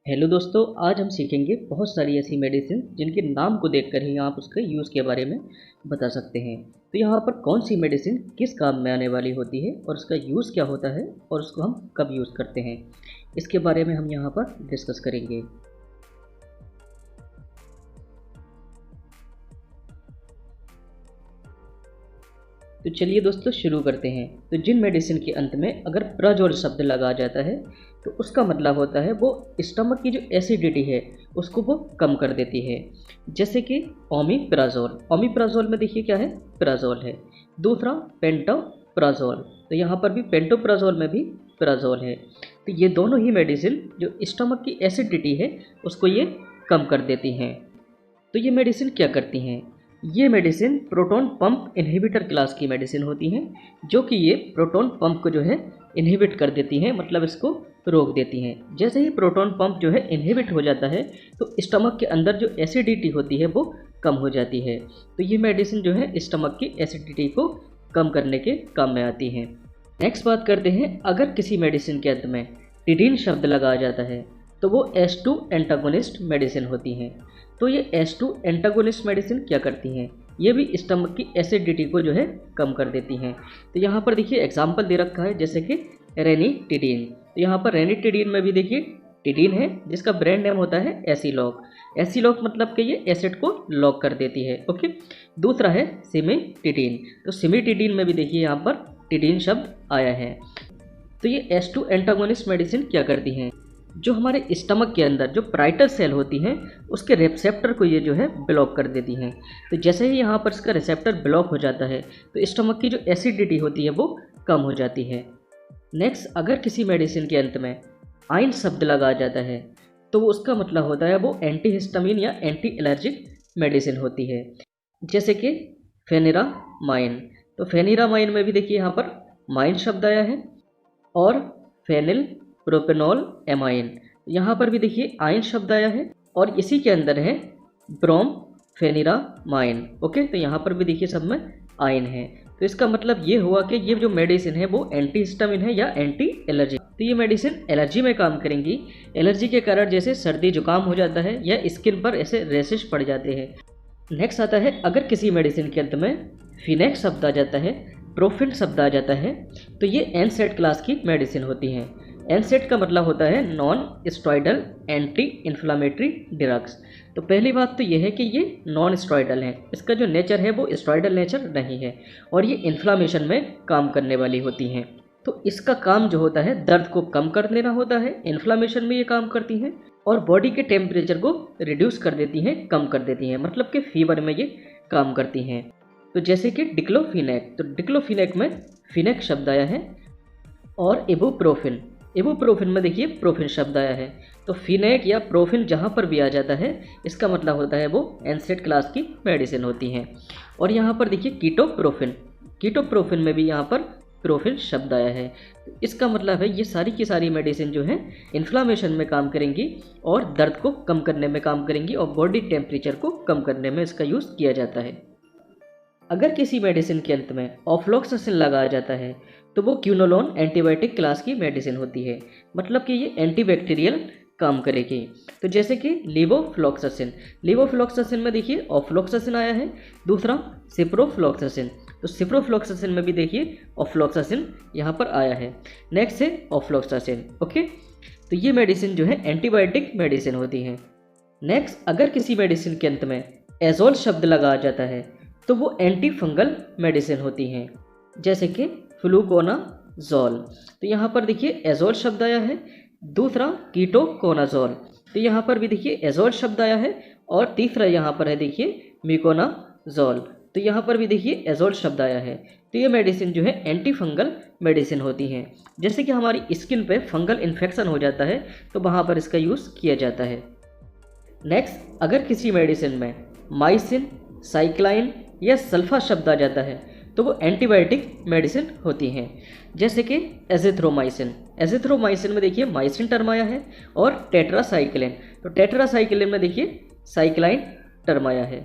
Hello दोस्तों, आज हम सीखेंगे बहुत सारी ऐसी मेडिसिन जिनके नाम को देखकर ही आप उसके यूज़ के बारे में बता सकते हैं। तो यहाँ पर कौन सी मेडिसिन किस काम में आने वाली होती है और उसका यूज़ क्या होता है और उसको हम कब यूज़ करते हैं, इसके बारे में हम यहाँ पर डिस्कस करेंगे। तो चलिए दोस्तों शुरू करते हैं। तो जिन मेडिसिन के अंत में अगर प्राजोल शब्द लगा जाता है तो उसका मतलब होता है वो स्टमक की जो एसिडिटी है उसको वो कम कर देती है। जैसे कि ओमिप्राजोल, ओमिप्राजोल में देखिए क्या है, प्राजोल है। दूसरा पेंटोप्राजोल, तो यहाँ पर भी पेंटोप्राजोल में भी प्राजोल है। तो ये दोनों ही मेडिसिन जो स्टमक की एसिडिटी है उसको ये कम कर देती हैं। तो ये मेडिसिन क्या करती हैं? ये medicine proton pump inhibitor class की मेडिसिन होती हैं, जो कि ये प्रोटॉन पंप को जो है इनहिबिट कर देती हैं, मतलब इसको रोक देती हैं। जैसे ही प्रोटॉन पंप जो है इनहिबिट हो जाता है तो स्टमक के अंदर जो एसिडिटी होती है वो कम हो जाती है। तो ये मेडिसिन जो है स्टमक की एसिडिटी को कम करने के काम में आती हैं। नेक्स्ट बात करते हैं, अगर किसी मेडिसिन के अंत में टिडीन शब्द लगाया जाता है तो वो H2 एंटागोनिस्ट मेडिसिन होती हैं। तो ये H2 एंटागोनिस्ट मेडिसिन क्या करती हैं? ये भी स्टमक की एसिडिटी को जो है कम कर देती हैं। तो यहाँ पर देखिए एग्जाम्पल दे रखा है, जैसे कि रेनिटिडीन। तो यहाँ पर रेनिटिडीन में भी देखिए टिडीन है जिसका ब्रांड नेम होता है एसिलॉक। एसिलॉक मतलब कि ये एसिड को लॉक कर देती है। ओके। दूसरा है सिमिटिडीन। तो सिमिटिडीन में भी देखिए यहाँ पर टिडीन शब्द आया है। तो ये H2 एंटागोनिस्ट मेडिसिन क्या करती हैं? जो हमारे स्टमक के अंदर जो पाराइटल सेल होती हैं उसके रिसेप्टर को ये जो है ब्लॉक कर देती हैं। तो जैसे ही यहाँ पर इसका रिसेप्टर ब्लॉक हो जाता है तो स्टमक की जो एसिडिटी होती है वो कम हो जाती है। नेक्स्ट, अगर किसी मेडिसिन के अंत में आइन शब्द लगाया जाता है तो वो उसका मतलब होता है वो एंटीहिस्टामिन या एंटी एलर्जिक मेडिसिन होती है। जैसे कि फेनिरामाइन। तो फेनिरामाइन में भी देखिए यहाँ पर माइन शब्द आया है, और फेनिल प्रोपेनॉल एमाइन, यहाँ पर भी देखिए आयन शब्द आया है, और इसी के अंदर है ब्रोम फेनिरामाइन। ओके, तो यहाँ पर भी देखिए सब में आयन है। तो इसका मतलब ये हुआ कि ये जो मेडिसिन है वो एंटीहिस्टामिन है या एंटी एलर्जी। तो ये मेडिसिन एलर्जी में काम करेंगी। एलर्जी के कारण जैसे सर्दी जुकाम हो जाता है या स्किन पर ऐसे रैशेस पड़ जाते हैं। नेक्स्ट आता है, अगर किसी मेडिसिन के अंत में फिनेक्स शब्द आ जाता है, प्रोफिन शब्द आ जाता है, तो ये एनसेड क्लास की मेडिसिन होती हैं। एनसेड का मतलब होता है non steroidal anti inflammatory drugs. तो पहली बात तो ये है कि ये नॉन स्टेरॉयडल है, इसका जो नेचर है वो स्टेरॉयडल नेचर नहीं है, और ये इन्फ्लामेशन में काम करने वाली होती हैं। तो इसका काम जो होता है दर्द को कम कर देना होता है, इन्फ्लामेशन में ये काम करती हैं, और बॉडी के टेम्परेचर को रिड्यूस कर देती हैं, कम कर देती हैं, मतलब कि फीवर में ये काम करती हैं। तो जैसे कि डिक्लोफिनेक, तो डिक्लोफिनेक में फिनेक शब्द आया है, और इबुप्रोफिन, इबुप्रोफिन में देखिए प्रोफिन शब्द आया है। तो फिनेक या प्रोफिन जहाँ पर भी आ जाता है इसका मतलब होता है वो एनसेड क्लास की मेडिसिन होती हैं। और यहाँ पर देखिए कीटोप्रोफिन, कीटोप्रोफिन में भी यहाँ पर प्रोफिन शब्द आया है। इसका मतलब है ये सारी की सारी मेडिसिन जो है इन्फ्लामेशन में काम करेंगी और दर्द को कम करने में काम करेंगी, और बॉडी टेम्परेचर को कम करने में इसका यूज़ किया जाता है। अगर किसी मेडिसिन के अंत में ऑफ्लॉक्सासिन लगाया जाता है तो वो क्यूनोलोन एंटीबायोटिक क्लास की मेडिसिन होती है, मतलब कि ये एंटीबैक्टीरियल काम करेगी। तो जैसे कि लीवोफ्लॉक्सासिन, लीवोफ्लॉक्सासिन में देखिए ऑफ्लॉक्सासिन आया है। दूसरा सिप्रोफ्लॉक्सासिन, तो सिप्रोफ्लॉक्सासिन में भी देखिए ऑफ्लॉक्सासिन यहाँ पर आया है। नेक्स्ट है ऑफ्लॉक्सासिन। ओके, तो ये मेडिसिन जो है एंटीबायोटिक मेडिसिन होती हैं। नेक्स्ट, अगर किसी मेडिसिन के अंत में एजोल शब्द लगाया जाता है तो वो एंटी फंगल मेडिसिन होती हैं, जैसे कि फ्लूकोनाजोल। तो यहाँ पर देखिए एजोल शब्द आया है। दूसरा कीटोकोनाजोल, तो यहाँ पर भी देखिए एजोल शब्द आया है, और तीसरा यहाँ पर है देखिए मिकोनाजोल, तो यहाँ पर भी देखिए एजोल शब्द आया है। तो ये मेडिसिन जो है एंटी फंगल मेडिसिन होती हैं। जैसे कि हमारी स्किन पे फंगल इन्फेक्शन हो जाता है तो वहाँ पर इसका यूज़ किया जाता है। नेक्स्ट, अगर किसी मेडिसिन में माइसिन, साइक्लाइन या सल्फा शब्द आ जाता है तो वो एंटीबायोटिक मेडिसिन होती हैं, जैसे कि एजिथ्रोमाइसिन। एजिथ्रोमाइसिन में देखिए माइसिन टर्म आया है, और टेट्रासाइक्लिन, तो टेट्रासाइक्लिन में देखिए साइक्लाइन टर्म आया है।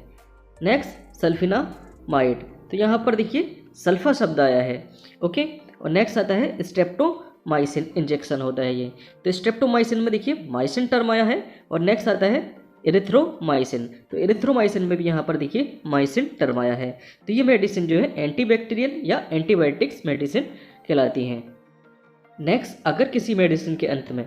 नेक्स्ट सल्फिनामाइड, तो यहाँ पर देखिए सल्फा शब्द आया है। ओके, और नेक्स्ट आता है स्ट्रेप्टो स्ट्रेप्टोमाइसिन इंजेक्शन होता है ये। तो स्ट्रेप्टोमाइसिन में देखिए माइसिन टर्म आया है और नेक्स्ट आता है एरिथ्रोमाइसिन। तो एरिथ्रोमाइसिन में भी यहाँ पर देखिए माइसिन टर्म आया है। तो ये मेडिसिन जो है एंटीबैक्टीरियल या एंटीबायोटिक्स मेडिसिन कहलाती हैं। नेक्स्ट, अगर किसी मेडिसिन के अंत में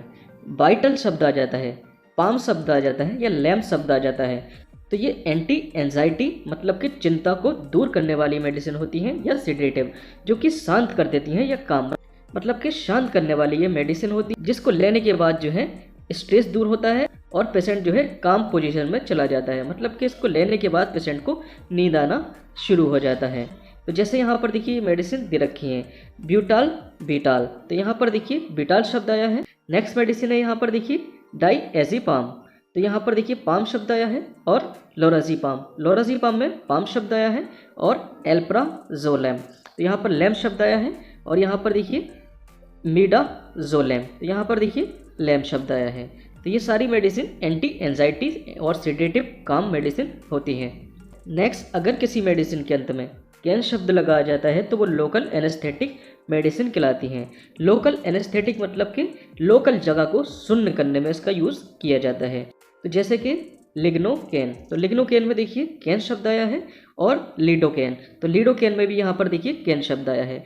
वाइटल शब्द आ जाता है, पाम शब्द आ जाता है या लैम्प शब्द आ जाता है, तो ये एंटी एंजाइटी मतलब कि चिंता को दूर करने वाली मेडिसिन होती हैं, या सिडेटिव जो कि शांत कर देती हैं, या काम मतलब कि शांत करने वाली ये मेडिसिन होती है, जिसको लेने के बाद जो है स्ट्रेस दूर होता है और पेशेंट जो है काम पोजीशन में चला जाता है। मतलब कि इसको लेने के बाद पेशेंट को नींद आना शुरू हो जाता है। तो जैसे यहाँ पर देखिए मेडिसिन दे रखी है ब्यूटाल बीटाल, तो यहाँ पर देखिए बीटाल शब्द आया है। नेक्स्ट मेडिसिन है यहाँ पर देखिए डाइएज़ेपाम, तो यहाँ पर देखिए पाम शब्द आया है, और लोराज़ेपाम में पाम शब्द आया है, और एल्प्राज़ोलैम, तो यहाँ पर लैम शब्द आया है, और यहाँ पर देखिए मिडाज़ोलैम, तो यहाँ पर देखिए लैम शब्द आया है। तो ये सारी मेडिसिन एंटी एंजाइटी और सेडेटिव काम मेडिसिन होती हैं। नेक्स्ट, अगर किसी मेडिसिन के अंत में कैन शब्द लगाया जाता है तो वो लोकल एनेस्थेटिक मेडिसिन कहलाती हैं। लोकल एनेस्थेटिक मतलब कि लोकल जगह को शून्य करने में इसका यूज़ किया जाता है। तो जैसे कि लिग्नोकेन, तो लिग्नोकेन में देखिए कैन शब्द आया है, और लीडोकेन, तो लीडोकेन में भी यहाँ पर देखिए कैन शब्द आया है।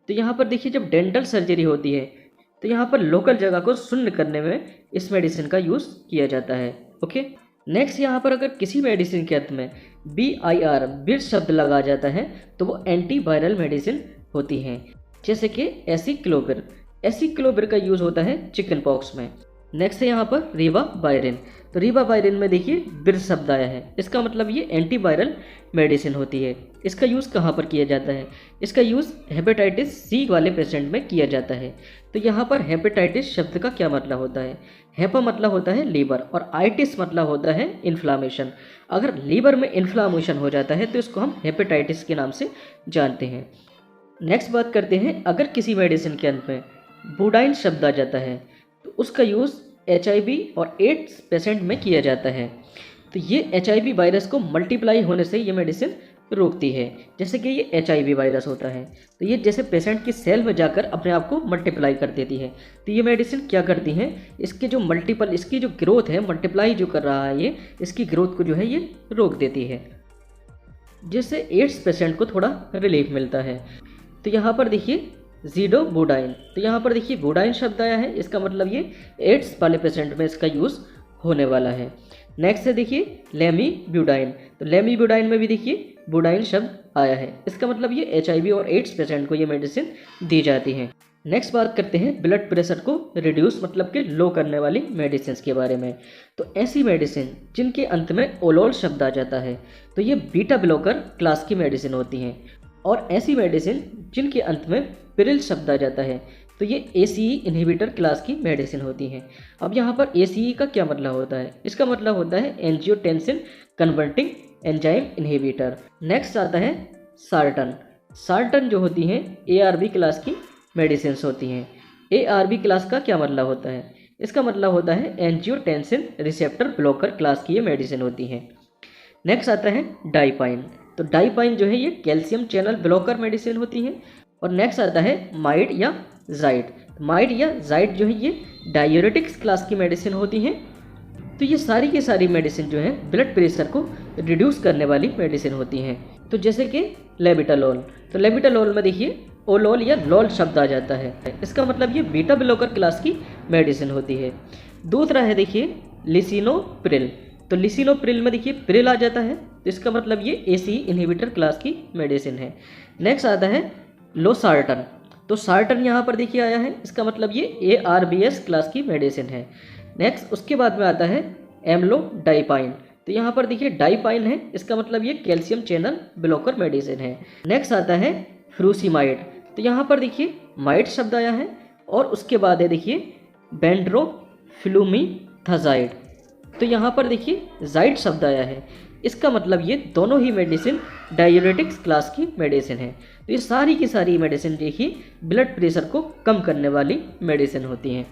तो यहाँ पर देखिए जब डेंटल सर्जरी होती है तो यहाँ पर लोकल जगह को शून्य करने में इस मेडिसिन का यूज़ किया जाता है। ओके, नेक्स्ट यहाँ पर अगर किसी मेडिसिन के अंत में BIR बिर शब्द लगा जाता है तो वो एंटीवायरल मेडिसिन होती हैं, जैसे कि एसिक्लोविर का यूज़ होता है चिकन पॉक्स में। नेक्स्ट है यहाँ पर रिवावायरिन, तो रिवावायरिन में देखिए बिर शब्द आया है, इसका मतलब ये एंटीवायरल मेडिसिन होती है। इसका यूज़ कहाँ पर किया जाता है? इसका यूज़ हेपेटाइटिस C वाले पेशेंट में किया जाता है। तो यहाँ पर हेपेटाइटिस शब्द का क्या मतलब होता है? हेपा मतलब होता है लीवर, और आइटिस मतलब होता है इन्फ्लामेशन। अगर लीवर में इन्फ्लामेशन हो जाता है तो इसको हम हेपेटाइटिस के नाम से जानते हैं। नेक्स्ट बात करते हैं, अगर किसी मेडिसिन के अंत में बुडाइन शब्द आ जाता है तो उसका यूज़ HIV और एड्स पेशेंट में किया जाता है। तो ये HIV वायरस को मल्टीप्लाई होने से ये मेडिसिन रोकती है। जैसे कि ये HIV वायरस होता है तो ये जैसे पेशेंट की सेल में जाकर अपने आप को मल्टीप्लाई कर देती है। तो ये मेडिसिन क्या करती है, इसकी जो ग्रोथ है, मल्टीप्लाई जो कर रहा है ये, इसकी ग्रोथ को जो है ये रोक देती है, जिससे एड्स पेशेंट को थोड़ा रिलीफ मिलता है। तो यहाँ पर देखिए ज़िडोबुडाइन, तो यहाँ पर देखिए बुडाइन शब्द आया है, इसका मतलब ये एड्स वाले पेशेंट में इसका यूज़ होने वाला है। नेक्स्ट है देखिए लेमीब्यूडाइन, तो लेमीब्यूडाइन में भी देखिए बुडाइन शब्द आया है, इसका मतलब ये HIV और एड्स पेशेंट को ये मेडिसिन दी जाती है। नेक्स्ट बात करते हैं ब्लड प्रेशर को रिड्यूस मतलब कि लो करने वाली मेडिसिन के बारे में। तो ऐसी मेडिसिन जिनके अंत में ओलोल शब्द आ जाता है तो ये बीटा ब्लॉकर क्लास की मेडिसिन होती हैं, और ऐसी मेडिसिन जिनके अंत में पिरिल शब्द आ जाता है तो ये ACE इनहिबिटर क्लास की मेडिसिन होती हैं। अब यहाँ पर ACE का क्या मतलब होता है? इसका मतलब होता है angiotensin converting enzyme inhibitor. Next आता है सार्टन जो होती हैं ARB क्लास की मेडिसिन होती हैं। ARB क्लास का क्या मतलब होता है? इसका मतलब होता है एंजियोटेंसिन रिसेप्टर ब्लॉकर क्लास की ये मेडिसिन होती हैं। नेक्स्ट आता है डाइपाइन, तो डाइपाइन जो है ये कैल्शियम चैनल ब्लॉकर मेडिसिन होती हैं। और नेक्स्ट आता है माइड या जाइड जो है ये डायूरेटिक्स क्लास की मेडिसिन होती हैं। तो ये सारी की सारी मेडिसिन जो है ब्लड प्रेशर को रिड्यूस करने वाली मेडिसिन होती हैं। तो जैसे कि लेबिटालोल, तो लेबिटालोल में देखिए ओलोल या लोल शब्द आ जाता है, इसका मतलब ये बीटा ब्लॉकर क्लास की मेडिसिन होती है। दूसरा है देखिए लिसिनोप्रिल, तो लिसिनोप्रिल में देखिए प्रिल आ जाता है, तो इसका मतलब ये ACE इनहिबिटर क्लास की मेडिसिन है। नेक्स्ट आता है लोसार्टन, तो सार्टन यहाँ पर देखिए आया है, इसका मतलब ये ARBS क्लास की मेडिसिन है। नेक्स्ट उसके बाद में आता है एम्लोडाइपाइन, तो यहाँ पर देखिए डाइपाइन है, इसका मतलब ये कैल्शियम चैनल ब्लॉकर मेडिसिन है। नेक्स्ट आता है फ्रूसिमाइड, तो यहाँ पर देखिए माइड शब्द आया है, और उसके बाद है देखिए बेंड्रोफ्लूमीथाजाइड, तो यहाँ पर देखिए जाइड शब्द आया है, इसका मतलब ये दोनों ही मेडिसिन डायूरेटिक्स क्लास की मेडिसिन है। तो ये सारी की सारी मेडिसिन देखिए ब्लड प्रेशर को कम करने वाली मेडिसिन होती हैं।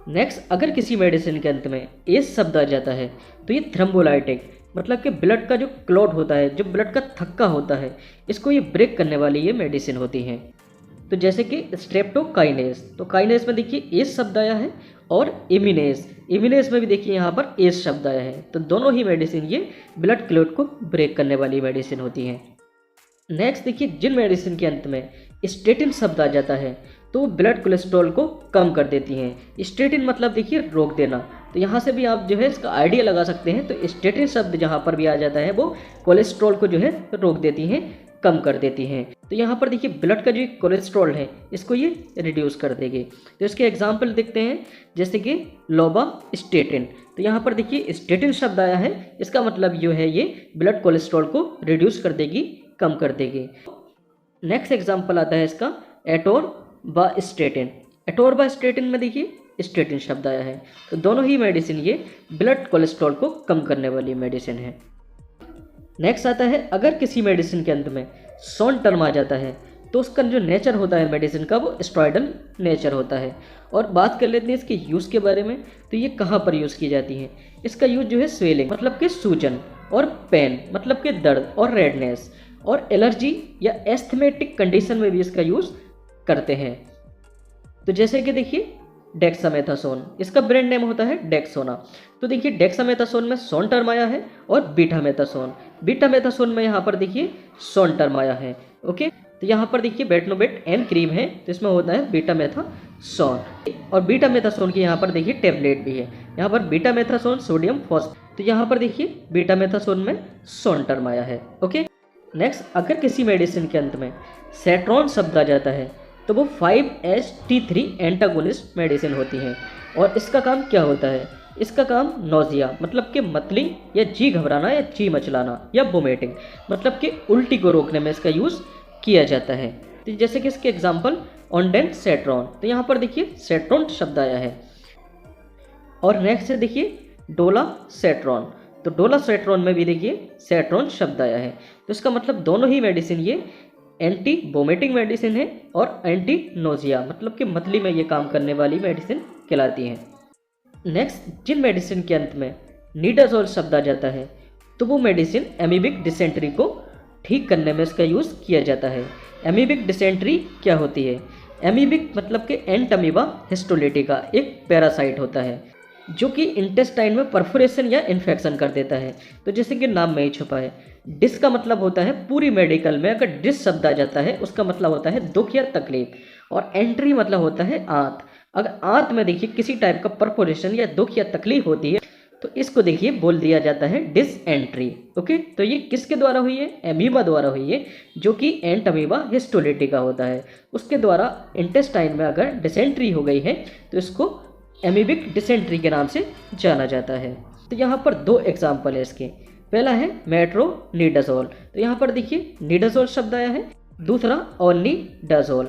नेक्स्ट, अगर किसी मेडिसिन के अंत में एस शब्द आ जाता है तो ये थ्रम्बोलाइटिक मतलब कि ब्लड का जो क्लॉट होता है, जो ब्लड का थक्का होता है, इसको ये ब्रेक करने वाली ये मेडिसिन होती हैं। तो जैसे कि स्ट्रेप्टोकाइनेस, तो काइनेस में देखिए एस शब्द आया है, और इमिनेस, इमिनेस में भी देखिए यहाँ पर एस शब्द आया है। तो दोनों ही मेडिसिन ये ब्लड क्लॉट को ब्रेक करने वाली मेडिसिन होती हैं। नेक्स्ट देखिए, जिन मेडिसिन के अंत में स्टेटिन शब्द आ जाता है तो वो ब्लड कोलेस्ट्रॉल को कम कर देती हैं। स्टेटिन मतलब देखिए रोक देना, तो यहाँ से भी आप जो है इसका आइडिया लगा सकते हैं। तो स्टेटिन शब्द जहाँ पर भी आ जाता है वो कोलेस्ट्रॉल को जो है रोक देती हैं, कम कर देती हैं। तो यहाँ पर देखिए ब्लड का जो कोलेस्ट्रॉल है इसको ये रिड्यूस कर देगी। तो इसके एग्जाम्पल देखते हैं, जैसे कि लोबास्टेटिन। तो यहाँ पर देखिए स्टेटिन शब्द आया है, इसका मतलब जो है ये ब्लड कोलेस्ट्रॉल को रिड्यूस कर देगी, कम कर देगी। नेक्स्ट एग्जाम्पल आता है इसका एटोरबास्टेटिन। एटोरबास्टेटिन में देखिए स्टेटिन शब्द आया है। तो दोनों ही मेडिसिन ये ब्लड कोलेस्ट्रॉल को कम करने वाली मेडिसिन है। नेक्स्ट आता है, अगर किसी मेडिसिन के अंत में सॉन टर्म आ जाता है तो उसका जो नेचर होता है मेडिसिन का वो स्टेरॉयडल नेचर होता है। और बात कर लेते हैं इसके यूज़ के बारे में। तो ये कहाँ पर यूज़ की जाती है? इसका यूज़ जो है स्वेलिंग मतलब कि सूजन, और पेन मतलब कि दर्द और रेडनेस, और एलर्जी या एस्थमेटिक कंडीशन में भी इसका यूज़ करते हैं। तो जैसे कि देखिए डेक्सामेथासोन, इसका ब्रांड नेम होता है डेक्सोना। तो देखिए डेक्सामेथासोन में सॉन टर्म आया है, और बीटामेथासोन, बीटामेथासोन में यहाँ पर देखिए सॉन टर्म आया है। ओके, तो यहाँ पर देखिए बेटनोवेट एन क्रीम है, तो इसमें होता है बीटामेथासोन, और बीटामेथासोन की यहाँ पर देखिए टेबलेट भी है। यहाँ पर बीटामेथासोन सोडियम फॉस्फेट, तो यहाँ पर देखिए बीटामेथासोन में सॉन टर्म आया है। ओके, नेक्स्ट, अगर किसी मेडिसिन के अंत में सेट्रॉन शब्द आ जाता है तो वो 5-HT3 एंटागोनिस्ट मेडिसिन होती है। और इसका काम क्या होता है? इसका काम नोजिया मतलब कि मतली या जी घबराना या जी मचलाना या वोमिटिंग मतलब कि उल्टी को रोकने में इसका यूज़ किया जाता है। तो जैसे कि इसके एग्जांपल ऑन्डेनसेट्रॉन, तो यहाँ पर देखिए सेट्रॉन शब्द आया है। और नेक्स्ट है देखिए डोलासेट्रॉन, तो डोलासेट्रॉन में भी देखिए सेट्रॉन शब्द आया है। तो इसका मतलब दोनों ही मेडिसिन ये एंटी वोमिटिंग मेडिसिन है और एंटी नोजिया मतलब कि मतली में ये काम करने वाली मेडिसिन कहलाती हैं। नेक्स्ट, जिन मेडिसिन के अंत में नीडाजोल शब्द आ जाता है तो वो मेडिसिन एमीबिक डिसेंट्री को ठीक करने में इसका यूज़ किया जाता है। एमीबिक डिसेंट्री क्या होती है? एमीबिक मतलब कि एंटमीबा हिस्टोलिटिका एक पैरासाइट होता है जो कि इंटेस्टाइन में परफोरेशन या इन्फेक्शन कर देता है। तो जैसे कि नाम में ही छुपा है, डिस का मतलब होता है पूरी मेडिकल में अगर डिस शब्द आ जाता है उसका मतलब होता है दुख या तकलीफ, और एंट्री मतलब होता है आंत। अगर आंत में देखिए किसी टाइप का परफोरेशन या दुख या तकलीफ होती है तो इसको देखिए बोल दिया जाता है डिसएंट्री। ओके, तो ये किसके द्वारा हुई है? एमीबा द्वारा हुई है, जो कि एंट अमीबा हिस्टोलिटिका होता है। उसके द्वारा इंटेस्टाइन में अगर डिसेंट्री हो गई है तो इसको एमीबिक डिसेंट्री के नाम से जाना जाता है। तो यहाँ पर दो एग्जाम्पल है इसके। पहला है मेट्रोनिडाजोल, तो यहाँ पर देखिए निडाजोल शब्द आया है। दूसरा ओनिडाजोल,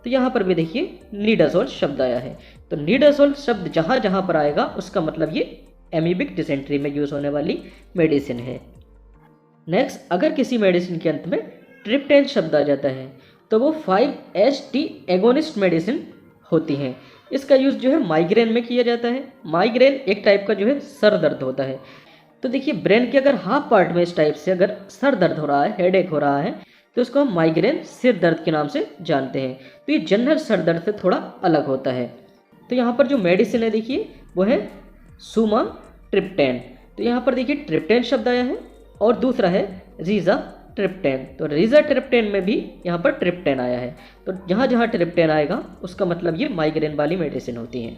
तो यहाँ पर भी देखिए निडाजोल शब्द आया है। तो निडाजोल शब्द जहाँ जहाँ पर आएगा उसका मतलब ये एमीबिक डिसेंट्री में यूज़ होने वाली मेडिसिन है। नेक्स्ट, अगर किसी मेडिसिन के अंत में ट्रिप्टेन शब्द आ जाता है तो वो 5-HT एगोनिस्ट मेडिसिन होती हैं। इसका यूज़ जो है माइग्रेन में किया जाता है। माइग्रेन एक टाइप का जो है सर दर्द होता है। तो देखिए ब्रेन के अगर हाफ पार्ट में इस टाइप से अगर सर दर्द हो रहा है, हेडेक हो रहा है, तो इसको हम माइग्रेन सिर दर्द के नाम से जानते हैं। तो ये जनरल सर दर्द से थोड़ा अलग होता है। तो यहाँ पर जो मेडिसिन है देखिए वो है सुमाट्रिप्टेन, तो यहाँ पर देखिए ट्रिप्टेन शब्द आया है। और दूसरा है रिजाट्रिप्टेन, तो रिजाट्रिप्टेन में भी यहाँ पर ट्रिप्टेन आया है। तो जहाँ जहाँ ट्रिप्टेन आएगा उसका मतलब ये माइग्रेन वाली मेडिसिन होती हैं।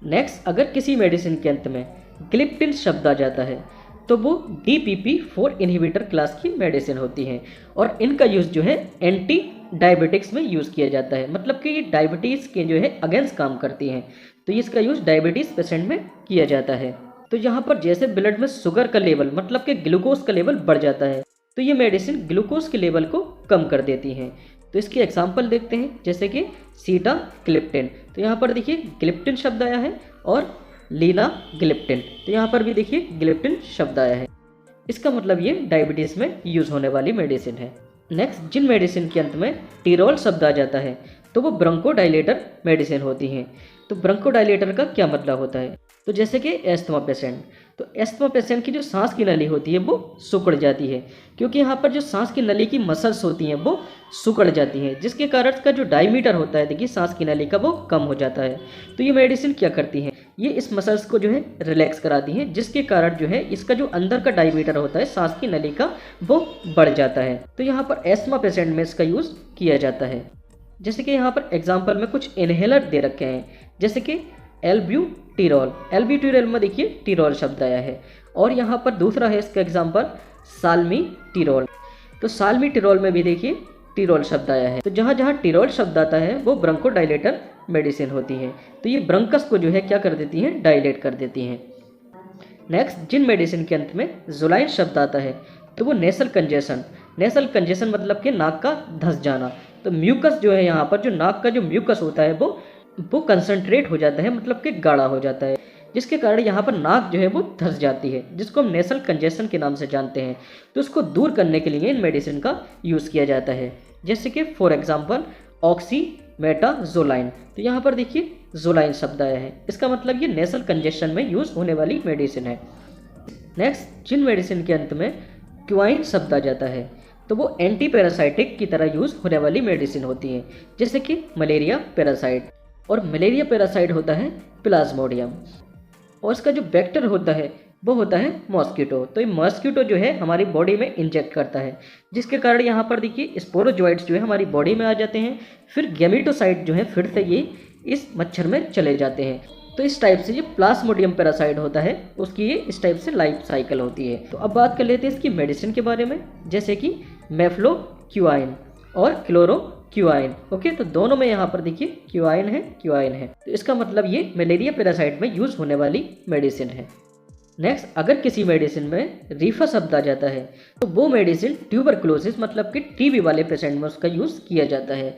नेक्स्ट, अगर किसी मेडिसिन के अंत में ग्लिप्टिन शब्द आ जाता है तो वो DPP-4 इनहिबिटर क्लास की मेडिसिन होती हैं। और इनका यूज़ जो है एंटी डायबिटिक्स में यूज़ किया जाता है, मतलब कि ये डायबिटीज़ के जो है अगेंस्ट काम करती हैं। तो इसका यूज़ डायबिटीज़ पेशेंट में किया जाता है। तो यहाँ पर जैसे ब्लड में शुगर का लेवल मतलब कि ग्लूकोज का लेवल बढ़ जाता है तो ये मेडिसिन ग्लूकोज के लेवल को कम कर देती हैं। तो इसके एग्जाम्पल देखते हैं, जैसे कि सीटाग्लिप्टिन, तो यहाँ पर देखिए ग्लिप्टिन शब्द आया है। और लीनाग्लिप्टिन, तो यहाँ पर भी देखिए ग्लिप्टिन शब्द आया है। इसका मतलब ये डायबिटीज़ में यूज़ होने वाली मेडिसिन है। नेक्स्ट, जिन मेडिसिन के अंत में टिरोल शब्द आ जाता है तो वो ब्रोंकोडायलेटर मेडिसिन होती हैं। तो ब्रोंकोडायलेटर का क्या मतलब होता है? तो जैसे कि एस्थमा पेशेंट, तो एस्थमा पेशेंट की जो सांस की नली होती है वो सिकुड़ जाती है, क्योंकि यहाँ पर जो सांस की नली की मसल्स होती हैं वो सिकुड़ जाती हैं, जिसके कारण का जो डायमीटर होता है देखिए सांस की नली का वो कम हो जाता है। तो ये मेडिसिन क्या करती है, ये इस मसल्स को जो है रिलैक्स कराती हैं, जिसके कारण जो है इसका जो अंदर का डायमीटर होता है सांस की नली का वो बढ़ जाता है। तो यहाँ पर एस्थमा पेशेंट में इसका यूज़ किया जाता है। जैसे कि यहाँ पर एग्जाम्पल में कुछ इनहेलर दे रखे हैं, जैसे कि एल्ब्यूटिरॉल। एल्ब्यूटिरॉल में देखिए टिरॉल शब्द आया है। और यहाँ पर दूसरा है इसका एग्जाम्पल साल्मीटिरॉल। तो साल्मीटिरॉल में भी देखिए टिरॉल शब्द आया है। तो जहाँ जहाँ टिरॉल शब्द आता है वो ब्रोंकोडायलेटर मेडिसिन होती है। तो ये ब्रंकस को जो है क्या कर देती हैं, डायलेट कर देती हैं। नेक्स्ट, जिन मेडिसिन के अंत में जुलाइन शब्द आता है तो वो नेसल कंजेशन। नेसल कंजेशन मतलब कि नाक का धंस जाना। तो म्यूकस जो है यहाँ पर, जो नाक का जो म्यूकस होता है वो कंसंट्रेट हो जाता है, मतलब कि गाढ़ा हो जाता है, जिसके कारण यहाँ पर नाक जो है वो धंस जाती है, जिसको हम नेसल कंजेशन के नाम से जानते हैं। तो उसको दूर करने के लिए इन मेडिसिन का यूज़ किया जाता है। जैसे कि फॉर एग्जांपल ऑक्सीमेटाजोलाइन। तो यहाँ पर देखिए जोलाइन शब्द आया है, इसका मतलब ये नेसल कंजेशन में यूज़ होने वाली मेडिसिन है। नेक्स्ट, जिन मेडिसिन के अंत में क्वाइन शब्द आ जाता है तो वो एंटी पैरासाइटिक की तरह यूज़ होने वाली मेडिसिन होती है, जैसे कि मलेरिया पैरासाइट। और मलेरिया पैरासाइट होता है प्लाज्मोडियम, और इसका जो वेक्टर होता है वो होता है मॉस्किटो। तो ये मॉस्किटो जो है हमारी बॉडी में इंजेक्ट करता है, जिसके कारण यहाँ पर देखिए स्पोरोजोइट्स जो है हमारी बॉडी में आ जाते हैं, फिर गैमेटोसाइट जो है फिर से ये इस मच्छर में चले जाते हैं। तो इस टाइप से ये प्लाज्मोडियम पैरासाइट होता है, उसकी ये इस टाइप से लाइफ साइकिल होती है। तो अब बात कर लेते हैं इसकी मेडिसिन के बारे में, जैसे कि मेफ्लोक्यूआइन और क्लोरोक्यूआइन। ओके, तो दोनों में यहाँ पर देखिए क्यूआइन है। तो इसका मतलब ये मलेरिया पैरासाइट में यूज़ होने वाली मेडिसिन है। नेक्स्ट, अगर किसी मेडिसिन में रीफा शब्द आ जाता है तो वो मेडिसिन ट्यूबरकुलोसिस मतलब कि टीबी वाले पेशेंट में उसका यूज़ किया जाता है,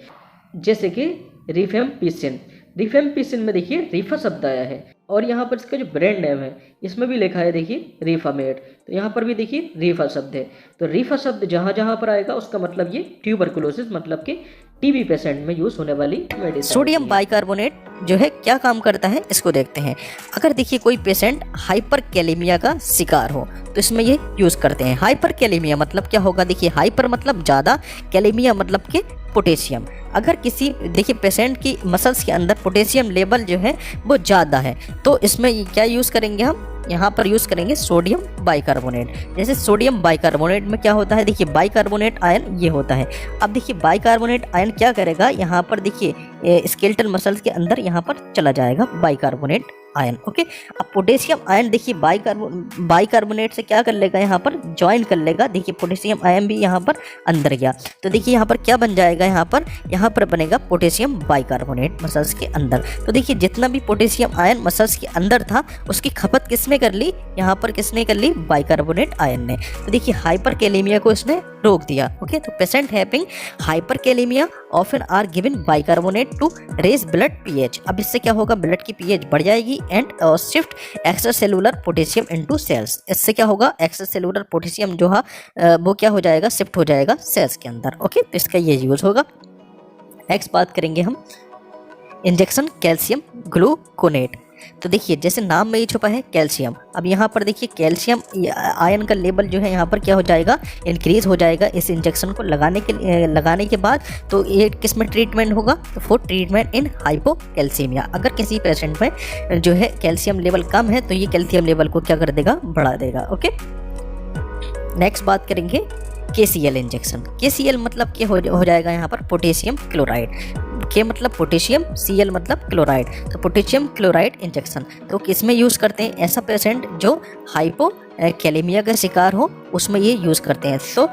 जैसे कि रिफेम्पिसिन। रिफेम्पिसिन में देखिए रीफा शब्द आया है, और यहाँ पर इसका जो ब्रांड नेम है इसमें भी लिखा है देखिए रीफामेड। तो यहाँ पर भी देखिए रीफा शब्द है। तो रीफा शब्द जहाँ जहाँ पर आएगा उसका मतलब ये ट्यूबरकुलोसिस मतलब कि टीबी पेशेंट में यूज़ होने वाली मेडिसिन। सोडियम बाइकार्बोनेट जो है क्या काम करता है इसको देखते हैं। अगर देखिए कोई पेशेंट हाइपर कैलेमिया का शिकार हो तो इसमें ये यूज़ करते हैं। हाइपर कैलेमिया मतलब क्या होगा, देखिए हाइपर मतलब ज़्यादा, कैलेमिया मतलब कि पोटेशियम। अगर किसी देखिए पेशेंट की मसल्स के अंदर पोटेशियम लेवल जो है वो ज़्यादा है तो इसमें क्या यूज़ करेंगे हम, यहाँ पर यूज़ करेंगे सोडियम बाइकार्बोनेट। जैसे सोडियम बाइकार्बोनेट में क्या होता है, देखिए बाइकार्बोनेट आयन ये होता है। अब देखिए बाइकार्बोनेट आयन क्या करेगा, यहाँ पर देखिए स्केलेटल मसल्स के अंदर यहाँ पर चला जाएगा बाइकार्बोनेट आयन। ओके, अब पोटेशियम आयन देखिए बाइकार्बोनेट से क्या कर लेगा, यहाँ पर ज्वाइन कर लेगा। देखिए पोटेशियम आयन भी यहाँ पर अंदर गया, तो देखिए यहाँ पर क्या बन जाएगा, यहाँ पर बनेगा पोटेशियम बाइकार्बोनेट मसल्स के अंदर। तो देखिए जितना भी पोटेशियम आयन मसल्स के अंदर था उसकी खपत किसने कर ली, यहाँ पर किसने कर ली, बाइकार्बोनेट आयन ने। तो देखिए हाइपर कैलेमिया को इसने रोक दिया। ओके, तो patient having hyperkalemia often are given bicarbonate to raise blood pH. अब इससे क्या होगा, ब्लड की पीएच बढ़ जाएगी and shift extracellular potassium into cells. इससे क्या होगा, एक्स्ट्रा सेलुलर पोटेशियम जो है वो क्या हो जाएगा, शिफ्ट हो जाएगा सेल्स के अंदर। ओके, तो इसका ये यूज होगा। नेक्स्ट बात करेंगे हम इंजेक्शन कैल्शियम ग्लूकोनेट। तो देखिए जैसे नाम में ही छुपा है कैल्शियम। अब यहाँ पर देखिए कैल्शियम आयन का लेवल जो है यहाँ पर क्या हो जाएगा, इंक्रीज हो जाएगा इस इंजेक्शन को लगाने के बाद। तो ये किस में ट्रीटमेंट होगा, तो फॉर ट्रीटमेंट इन हाइपोकैल्सीमिया। अगर किसी पेशेंट में जो है कैल्शियम लेवल कम है तो ये कैल्शियम लेवल को क्या कर देगा, बढ़ा देगा। ओके, नेक्स्ट बात करेंगे KCl इंजेक्शन। KCl मतलब क्या हो जाएगा यहाँ पर, पोटेशियम क्लोराइड। के मतलब पोटेशियम, Cl मतलब क्लोराइड, तो पोटेशियम क्लोराइड इंजेक्शन। तो किसमें यूज़ करते हैं, ऐसा पेशेंट जो हाइपो कैलेमिया का शिकार हो उसमें ये यूज़ करते हैं। तो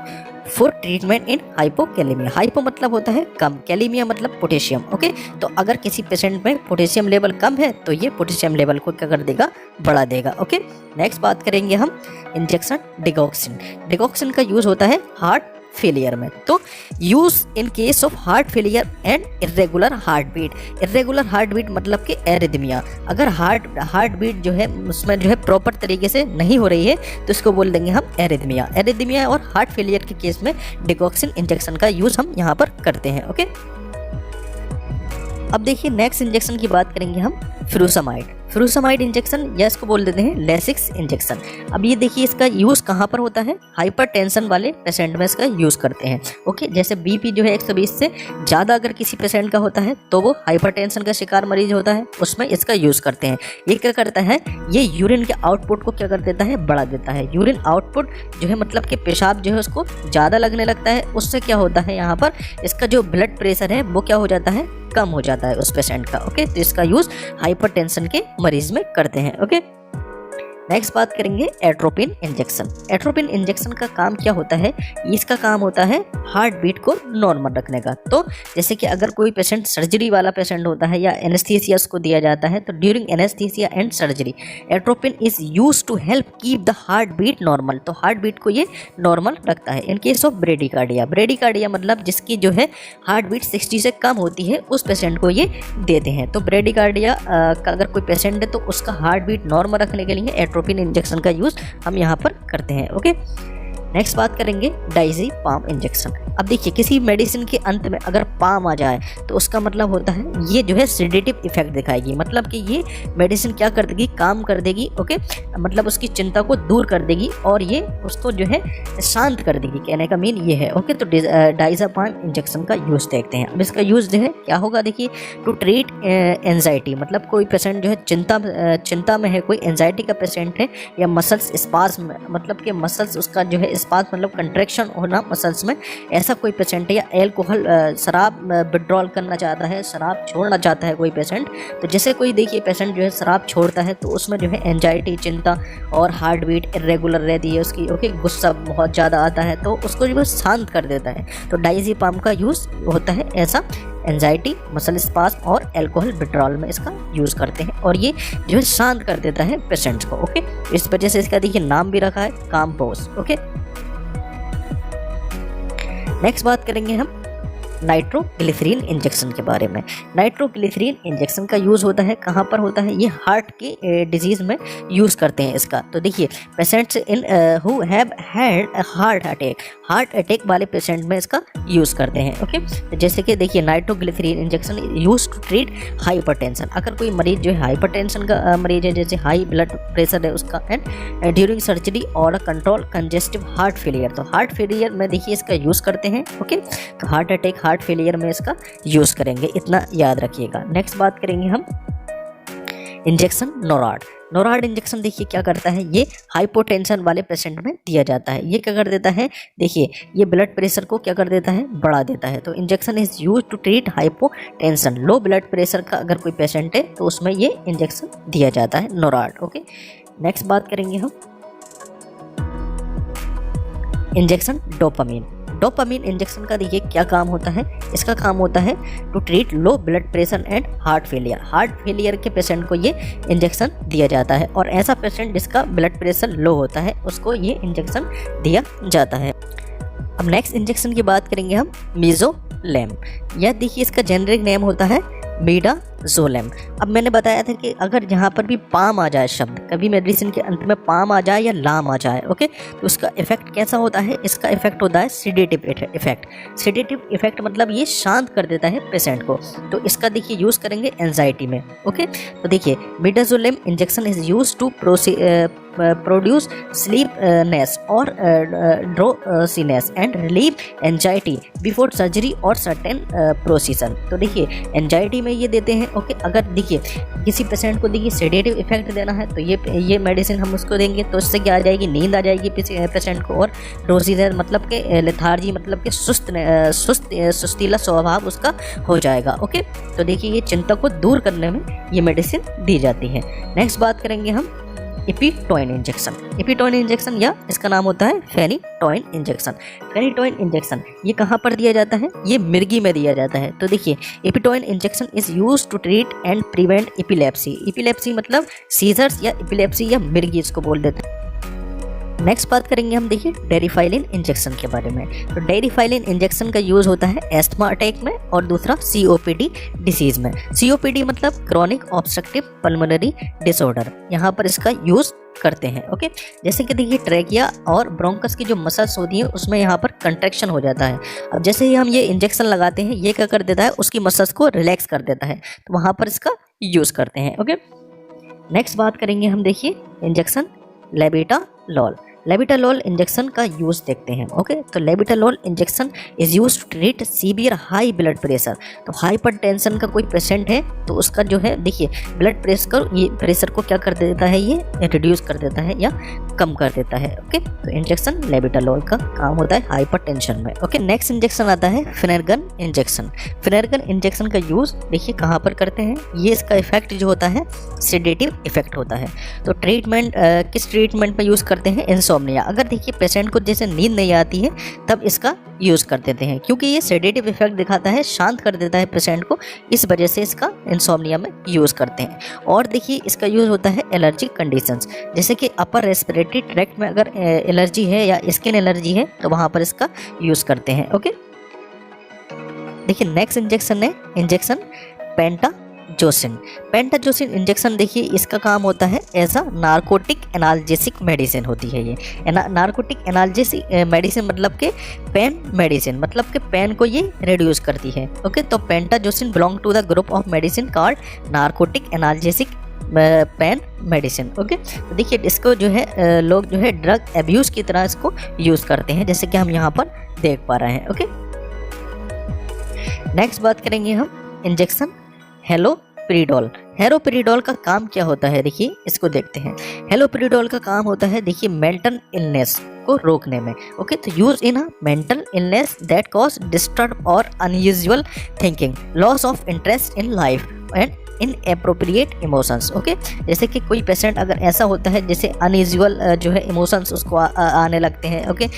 for treatment in hypokalemia. Hypo मतलब होता है कम, कैलेमिया मतलब पोटेशियम। ओके, तो अगर किसी पेशेंट में पोटेशियम लेवल कम है तो ये पोटेशियम लेवल को क्या कर देगा, बढ़ा देगा। ओके, नेक्स्ट बात करेंगे हम इंजेक्शन डिगॉक्सिन। डिगॉक्सिन का यूज़ होता है हार्ट फेलियर में। तो use in case of heart failure and irregular heartbeat. Irregular heartbeat मतलब कि एरिथमिया। अगर हार्ट बीट जो है उसमें जो है प्रॉपर तरीके से नहीं हो रही है तो इसको बोल देंगे हम एरिथमिया। एरिथमिया और हार्ट फेलियर के केस में डिगॉक्सिन इंजेक्शन का यूज हम यहाँ पर करते हैं। ओके, अब देखिए नेक्स्ट इंजेक्शन की बात करेंगे हम फ्रूसामाइड इंजेक्शन या इसको बोल देते हैं लेसिक्स इंजेक्शन। अब ये देखिए इसका यूज़ कहाँ पर होता है, हाइपरटेंशन वाले पेशेंट में इसका यूज़ करते हैं। ओके, जैसे बीपी जो है 120 से ज़्यादा अगर किसी पेशेंट का होता है तो वो हाइपरटेंशन का शिकार मरीज होता है, उसमें इसका यूज़ करते हैं। ये क्या करता है, ये यूरिन के आउटपुट को क्या कर देता है, बढ़ा देता है। यूरिन आउटपुट जो है मतलब कि पेशाब जो है उसको ज़्यादा लगने लगता है, उससे क्या होता है यहाँ पर इसका जो ब्लड प्रेशर है वो क्या हो जाता है, कम हो जाता है उस पेशेंट का। ओके, तो इसका यूज़ हाइपरटेंशन के मरीज में करते हैं। ओके, नेक्स्ट बात करेंगे एट्रोपिन इंजेक्शन। एट्रोपिन इंजेक्शन का काम क्या होता है, इसका काम होता है हार्ट बीट को नॉर्मल रखने का। तो जैसे कि अगर कोई पेशेंट सर्जरी वाला पेशेंट होता है या एनेस्थीसिया उसको दिया जाता है, तो during anaesthesia and surgery atropine is used to help keep the heartbeat normal. तो हार्ट बीट को ये नॉर्मल रखता है। इन केस ऑफ ब्रेडिकार्डिया मतलब जिसकी जो है हार्ट बीट 60 से कम होती है, उस पेशेंट को ये देते हैं। तो ब्रेडिकार्डिया का अगर कोई पेशेंट है तो उसका हार्ट बीट नॉर्मल रखने के लिए एट्रोपिन इंजेक्शन का यूज हम यहाँ पर करते हैं। ओके, नेक्स्ट बात करेंगे डायज़ेपाम इंजेक्शन। अब देखिए किसी मेडिसिन के अंत में अगर पाम आ जाए तो उसका मतलब होता है ये जो है सेडेटिव इफेक्ट दिखाएगी, मतलब कि ये मेडिसिन क्या कर देगी, काम कर देगी। ओके, मतलब उसकी चिंता को दूर कर देगी और ये उसको जो है शांत कर देगी, कहने का मीन ये है। ओके, तो डायज़ेपाम इंजेक्शन का यूज़ देखते हैं। अब इसका यूज़ जो है क्या होगा, देखिए टू ट्रीट एंजाइटी, मतलब कोई पेशेंट जो है चिंता में है, कोई एंजाइटी का पेशेंट है, या मसल्स स्पाज्म मतलब कि मसल्स उसका जो है स्पाज्म मतलब कंट्रैक्शन होना मसल्स में, ऐसा कोई पेशेंट है, या एल्कोहल शराब विड्रॉल करना चाहता है, शराब छोड़ना चाहता है कोई पेशेंट। तो जैसे कोई देखिए पेशेंट जो है शराब छोड़ता है तो उसमें जो है एंजाइटी, चिंता और हार्ट बीट इरेगुलर रहती है उसकी। ओके, गुस्सा बहुत ज़्यादा आता है तो उसको जो है शांत कर देता है। तो डायज़ेपाम का यूज़ होता है ऐसा एंजाइटी, मसल स्पाज्म और एल्कोहल विड्रॉल में इसका यूज़ करते हैं, और ये जो है शांत कर देता है पेशेंट्स को। ओके, इस वजह से इसका देखिए नाम भी रखा है काम्पोस। ओके, नेक्स्ट बात करेंगे हम नाइट्रोग्लिसरीन इंजेक्शन के बारे में। नाइट्रोग्लिसरीन इंजेक्शन का यूज़ होता है कहाँ पर होता है, ये हार्ट के डिजीज़ में यूज़ करते हैं इसका। तो देखिए patients in who have had heart attack वाले पेशेंट में इसका यूज़ करते हैं। ओके, तो जैसे कि देखिए nitroglycerin injection use to treat hypertension. अगर कोई मरीज जो है हाइपरटेंशन का मरीज है, जैसे हाई ब्लड प्रेशर है उसका, एंड ड्यूरिंग सर्जरी और कंट्रोल कंजेस्टिव हार्ट फेलियर, तो हार्ट फेलियर में देखिए इसका यूज़ करते हैं। ओके, तो हार्ट अटैक हार्ट फेलियर में इसका यूज़ करेंगे, इतना याद रखिएगा। नेक्स्ट बात करेंगे हम इंजेक्शन नोराड इंजेक्शन। देखिए क्या करता है, ये हाइपोटेंशन वाले पेशेंट में दिया जाता है। ये क्या कर देता है, देखिए ये ब्लड प्रेशर को क्या कर देता है, बढ़ा देता है। तो injection is use to treat hypotension, low blood pressure का अगर कोई पेशेंट है तो उसमें ये इंजेक्शन दिया जाता है, नोराड। ओके, नेक्स्ट बात करेंगे हम इंजेक्शन डोपामीन इंजेक्शन का देखिए क्या काम होता है, इसका काम होता है to treat low blood pressure and heart failure के पेशेंट को ये इंजेक्शन दिया जाता है, और ऐसा पेशेंट जिसका ब्लड प्रेशर लो होता है उसको ये इंजेक्शन दिया जाता है। अब नेक्स्ट इंजेक्शन की बात करेंगे हम मीजोलेम। यह देखिए इसका जेनरिक नेम होता है मीडाजोलेम। अब मैंने बताया था कि अगर जहाँ पर भी पाम आ जाए शब्द, कभी मेडिसिन के अंत में पाम आ जाए या लाम आ जाए, ओके, तो उसका इफेक्ट कैसा होता है, इसका इफेक्ट होता है सेडेटिव इफेक्ट मतलब ये शांत कर देता है पेशेंट को। तो इसका देखिए यूज़ करेंगे एंजाइटी में। ओके, तो देखिए midazolam injection is use to produce sleepiness और drowsiness and relieve anxiety before surgery और सर्टेन प्रोसीजर। तो देखिए एंजाइटी में ये देते हैं। ओके, अगर देखिए किसी पेशेंट को देखिए सेडेटिव इफेक्ट देना है तो ये मेडिसिन हम उसको देंगे, तो इससे क्या आ जाएगी, नींद आ जाएगी पेशेंट को, और ड्रोसीनेस मतलब कि लेथार्जी मतलब कि सुस्तीला स्वभाव उसका हो जाएगा। ओके, तो देखिए ये चिंता को दूर करने में ये मेडिसिन दी जाती है। नेक्स्ट बात करेंगे हम एपिटोइन इंजेक्शन या इसका नाम होता है फेनिटोइन इंजेक्शन। ये कहाँ पर दिया जाता है, ये मिर्गी में दिया जाता है। तो देखिए Eptoin injection is used to treat and prevent epilepsy मतलब सीजर्स या एपिलेप्सी या मिर्गी इसको बोल देते हैं। नेक्स्ट बात करेंगे हम देखिए डेरिफाइलिन इंजेक्शन के बारे में। तो डेरिफाइलिन इंजेक्शन का यूज़ होता है एस्थमा अटैक में और दूसरा COPD डिसीज़ में। COPD मतलब क्रॉनिक ऑब्स्ट्रक्टिव पल्मोनरी डिसऑर्डर, यहाँ पर इसका यूज़ करते हैं। ओके, जैसे कि देखिए ट्रैकिया और ब्रोंकस की जो मसल्स होती है उसमें यहाँ पर कंट्रैक्शन हो जाता है। अब जैसे ही हम ये इंजेक्शन लगाते हैं ये क्या कर देता है, उसकी मसल्स को रिलैक्स कर देता है, तो वहाँ पर इसका यूज़ करते हैं। ओके, नेक्स्ट बात करेंगे हम, देखिए इंजेक्शन लेबिटालॉल। लेबिटालॉल इंजेक्शन का यूज़ देखते हैं। ओके, तो labetalol injection is use to treat severe high blood pressure. तो हाइपरटेंशन का कोई पेशेंट है तो उसका जो है देखिए ब्लड प्रेशर को क्या कर देता है, ये रिड्यूस कर देता है या कम कर देता है। ओके, तो इंजेक्शन लेबिटालॉल का काम होता है हाइपरटेंशन में। ओके, नेक्स्ट इंजेक्शन आता है फिनेरगन इंजेक्शन। फिनेरगन इंजेक्शन का यूज़ देखिए कहाँ पर करते हैं, ये इसका इफेक्ट जो होता है सेडेटिव इफेक्ट होता है। तो ट्रीटमेंट किस ट्रीटमेंट में यूज़ करते हैं, इंसोम्निया। अगर देखिए पेशेंट को जैसे नींद नहीं आती है तब इसका यूज़ कर देते हैं, क्योंकि ये सेडेटिव इफेक्ट दिखाता है, शांत कर देता है पेशेंट को, इस वजह से इसका इंसोम्निया में यूज़ करते हैं। और देखिए इसका यूज़ होता है एलर्जिक कंडीशंस, जैसे कि अपर रेस्पिरेटरी ट्रैक्ट में अगर एलर्जी है या स्किन एलर्जी है तो वहाँ पर इसका यूज़ करते हैं। ओके, देखिए नेक्स्ट इंजेक्शन है इंजेक्शन पेंटाजोसिन। पेंटाजोसिन इंजेक्शन देखिए इसका काम होता है as a narcotic analgesic medicine होती है। ये नार्कोटिक एनाल्जेसिक मेडिसिन मतलब के पेन मेडिसिन, मतलब के पेन को ये रिड्यूस करती है। ओके, तो pentazocine belong to the group of medicine called narcotic analgesic pain medicine. Okay, तो देखिए इसको जो है लोग जो है ड्रग एब्यूज़ की तरह इसको यूज़ करते हैं, जैसे कि हम यहाँ पर देख पा रहे हैं। ओके, नेक्स्ट बात करेंगे हम इंजेक्शन हेलोपेरिडोल। हेलोपेरिडोल का काम क्या होता है, देखिए इसको देखते हैं। हेलोपेरिडोल का काम होता है देखिए मेंटल इलनेस को रोकने में। ओके, तो use in a mental illness that cause disturb और unusual thinking, loss of interest in life and inappropriate emotions. Okay, जैसे कि कोई पेशेंट अगर ऐसा होता है जैसे अनयूजुअल जो है इमोशंस उसको आने लगते हैं। ओके,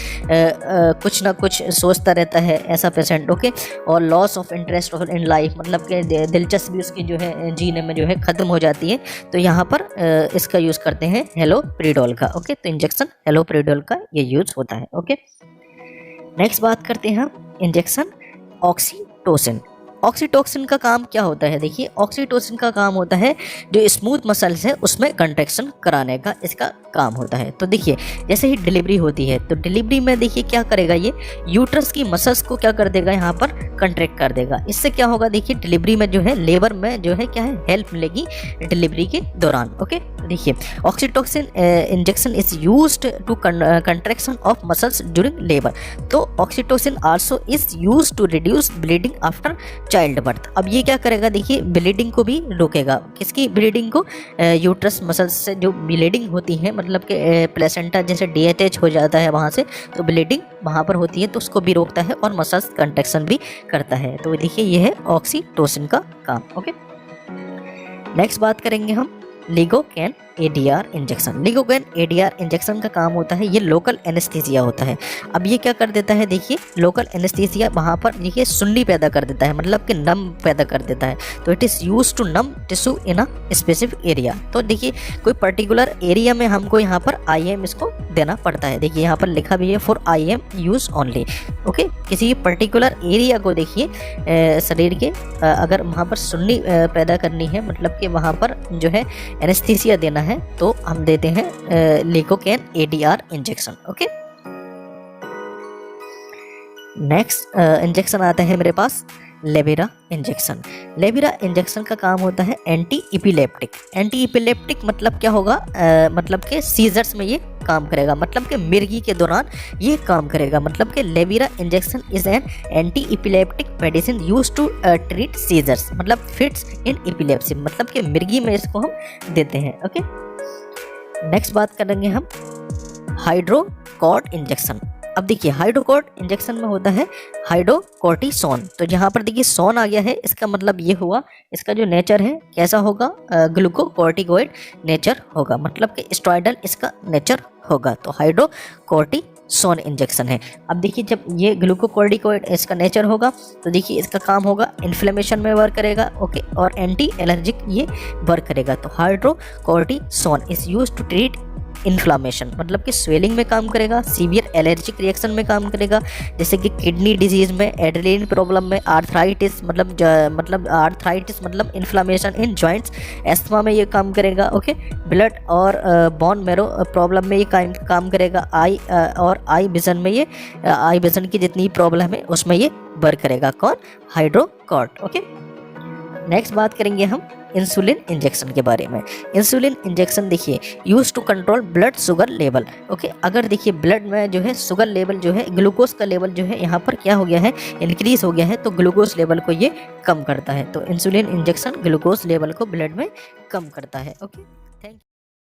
कुछ ना कुछ सोचता रहता है ऐसा पेशेंट। ओके, और loss of interest in life, मतलब कि दिलचस्पी उसकी जो है जीने में जो है ख़त्म हो जाती है, तो यहाँ पर इसका यूज़ करते हैं हेलोपेरिडोल का। ओके, तो इंजेक्शन हेलोपेरिडोल का ये यूज़ होता है। ओके, नेक्स्ट बात करते हैं हम इंजेक्शन ऑक्सीटोसिन। ऑक्सीटोसिन का काम क्या होता है, देखिए ऑक्सीटोसिन का काम होता है जो स्मूथ मसल्स है उसमें कंट्रैक्शन कराने का इसका काम होता है। तो देखिए जैसे ही डिलीवरी होती है तो डिलीवरी में देखिए क्या करेगा, ये यूट्रस की मसल्स को क्या कर देगा, यहाँ पर कंट्रैक्ट कर देगा। इससे क्या होगा, देखिए डिलीवरी में जो है लेबर में जो है क्या है हेल्प मिलेगी डिलीवरी के दौरान। ओके, देखिए oxytocin injection is used to contraction of muscles during labour. तो oxytocin also is used to reduce bleeding after childbirth. अब ये क्या करेगा, देखिए ब्लीडिंग को भी रोकेगा। किसकी ब्लीडिंग को, यूट्रस मसल्स से जो ब्लीडिंग होती है, मतलब कि प्लेसेंटा जैसे डीअटैच हो जाता है वहाँ से, तो ब्लीडिंग वहाँ पर होती है तो उसको भी रोकता है और मसल्स कंट्रैक्शन भी करता है। तो देखिए ये है ऑक्सीटोसिन का काम। ओके, नेक्स्ट बात करेंगे हम लिगोकैन एडीआर इंजेक्शन। लिगोकैन एडीआर इंजेक्शन का काम होता है ये लोकल एनेस्थीसिया होता है। अब ये क्या कर देता है, देखिए लोकल एनेस्थीसिया वहाँ पर देखिए सुन्नी पैदा कर देता है, मतलब कि नम पैदा कर देता है। तो it is use to numb tissue in a specific area. तो देखिए कोई पर्टिकुलर एरिया में हमको यहाँ पर IM इसको देना पड़ता है। देखिए यहाँ पर लिखा भी है for IM use only. Okay, किसी पर्टिकुलर एरिया को देखिए शरीर के अगर वहाँ पर सुन्नी पैदा करनी है, मतलब कि वहाँ पर जो है एनेस्थीसिया देना है, तो हम देते हैं lignocaine ADR injection. Okay, next injection आता है मेरे पास लेविरा इंजेक्शन। लेविरा इंजेक्शन का काम होता है एंटी इपिलेप्टिक। एंटी इपिलेप्टिक मतलब क्या होगा, मतलब कि सीजर्स में ये काम करेगा, मतलब कि मिर्गी के दौरान ये काम करेगा। मतलब कि Levera injection is an anti epileptic medicine use to treat seizures, मतलब फिट्स इन इपिलेप्सी, मतलब कि मिर्गी में इसको हम देते हैं। ओके, नेक्स्ट बात करेंगे हम हाइड्रोकॉर्ट इंजेक्शन। अब देखिए हाइड्रोकॉर्ट इंजेक्शन में होता है हाइड्रोकॉर्टिसोन। तो यहाँ पर देखिए सोन आ गया है, इसका मतलब ये हुआ इसका जो नेचर है कैसा होगा, ग्लूकोकॉर्टिकोइड नेचर होगा, मतलब कि स्टेरॉयडल इसका नेचर होगा। तो हाइड्रोकॉर्टिसोन इंजेक्शन है। अब देखिए जब ये ग्लूकोकॉर्टिकोइड इसका नेचर होगा तो देखिए इसका काम होगा इन्फ्लेमेशन में वर्क करेगा। ओके, और एंटी एलर्जिक ये वर्क करेगा। तो hydrocortisone is use to treat inflammation मतलब कि स्वेलिंग में काम करेगा, सीवियर एलर्जिक रिएक्शन में काम करेगा, जैसे कि किडनी डिजीज में, एड्रेनल प्रॉब्लम में, आर्थराइटिस मतलब इन्फ्लामेशन इन जॉइंट्स, एस्थमा में ये काम करेगा। ओके, ब्लड और बोन मैरो प्रॉब्लम में ये काम करेगा। आई विजन में ये आई विजन की जितनी प्रॉब्लम है उसमें ये वर्क करेगा। कौन? हाइड्रोकॉर्ट। ओके, नेक्स्ट बात करेंगे हम इंसुलिन इंजेक्शन के बारे में। इंसुलिन इंजेक्शन देखिए use to control blood sugar level. Okay, अगर देखिए ब्लड में जो है शुगर लेवल जो है, ग्लूकोज का लेवल जो है यहाँ पर क्या हो गया है, इंक्रीज हो गया है, तो ग्लूकोज लेवल को ये कम करता है। तो इंसुलिन इंजेक्शन ग्लूकोज लेवल को ब्लड में कम करता है। Okay, thank you.